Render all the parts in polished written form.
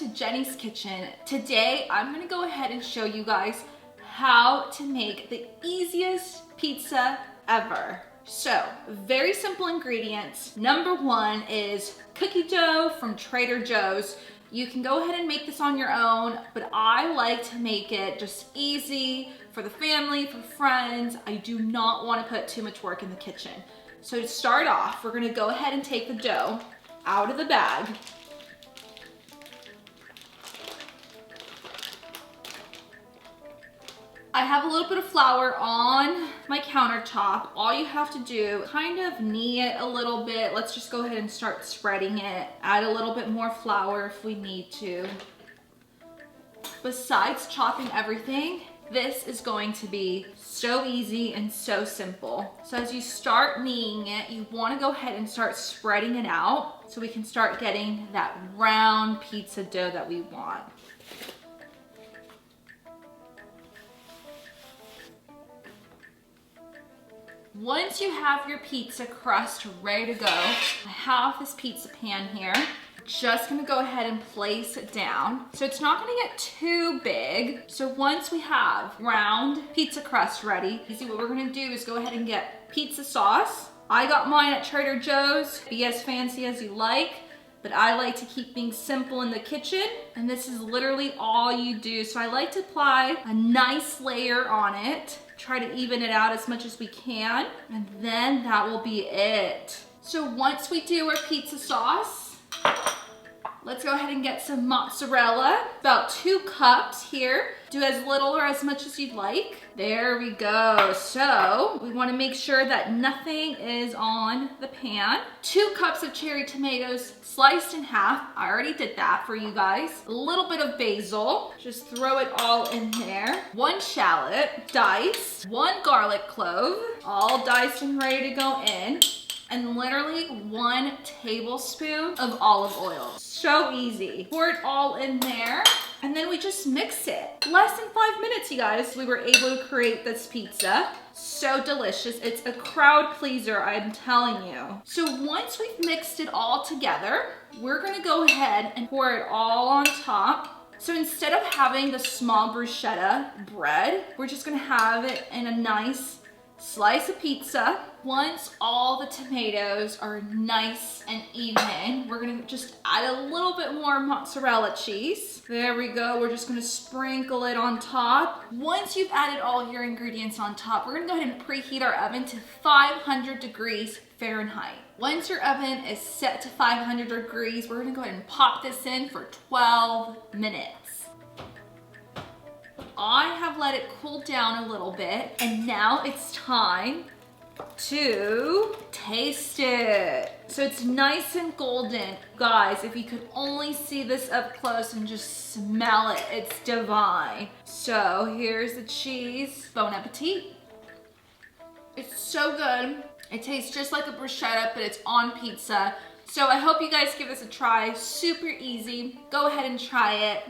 to Jenny's Kitchen. Today, I'm gonna go ahead and show you guys how to make the easiest pizza ever. So, very simple ingredients. Number one is cookie dough from Trader Joe's. You can go ahead and make this on your own, but I like to make it just easy for the family, for friends. I do not want to put too much work in the kitchen. So to start off, we're gonna go ahead and take the dough out of the bag. I have a little bit of flour on my countertop. All you have to do, kind of knead it a little bit. Let's just go ahead and start spreading it. Add a little bit more flour if we need to. Besides chopping everything, this is going to be so easy and so simple. So as you start kneading it, you want to go ahead and start spreading it out so we can start getting that round pizza dough that we want. Once you have your pizza crust ready to go, I have this pizza pan here. Just gonna go ahead and place it down. So it's not gonna get too big. So once we have round pizza crust ready, easy, what we're gonna do is go ahead and get pizza sauce. I got mine at Trader Joe's. Be as fancy as you like, but I like to keep things simple in the kitchen. And this is literally all you do. So I like to apply a nice layer on it. Try to even it out as much as we can, and then that will be it. So once we do our pizza sauce, let's go ahead and get some mozzarella. About 2 cups here. Do as little or as much as you'd like. There we go. So we want to make sure that nothing is on the pan. 2 cups of cherry tomatoes sliced in half. I already did that for you guys. A little bit of basil. Just throw it all in there. 1 shallot diced. 1 garlic clove. All diced and ready to go in. And literally 1 tablespoon of olive oil. So easy. Pour it all in there, and then we just mix it. Less than 5 minutes, you guys, we were able to create this pizza. So delicious. It's a crowd pleaser, I'm telling you. So once we've mixed it all together, we're gonna go ahead and pour it all on top. So instead of having the small bruschetta bread, we're just gonna have it in a nice slice of pizza. Once all the tomatoes are nice and even, we're gonna just add a little bit more mozzarella cheese. There we go. We're just gonna sprinkle it on top. Once you've added all your ingredients on top, we're gonna go ahead and preheat our oven to 500 degrees Fahrenheit. Once your oven is set to 500 degrees, we're gonna go ahead and pop this in for 12 minutes. I have let it cool down a little bit, and now it's time to taste it. So it's nice and golden. Guys, if you could only see this up close and just smell it, it's divine. So here's the cheese. Bon appetit. It's so good. It tastes just like a bruschetta, but it's on pizza. So I hope you guys give this a try. Super easy. Go ahead and try it.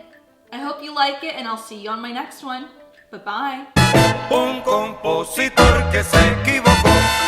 I hope you like it, and I'll see you on my next one. Bye-bye. Un compositor que se equivocó.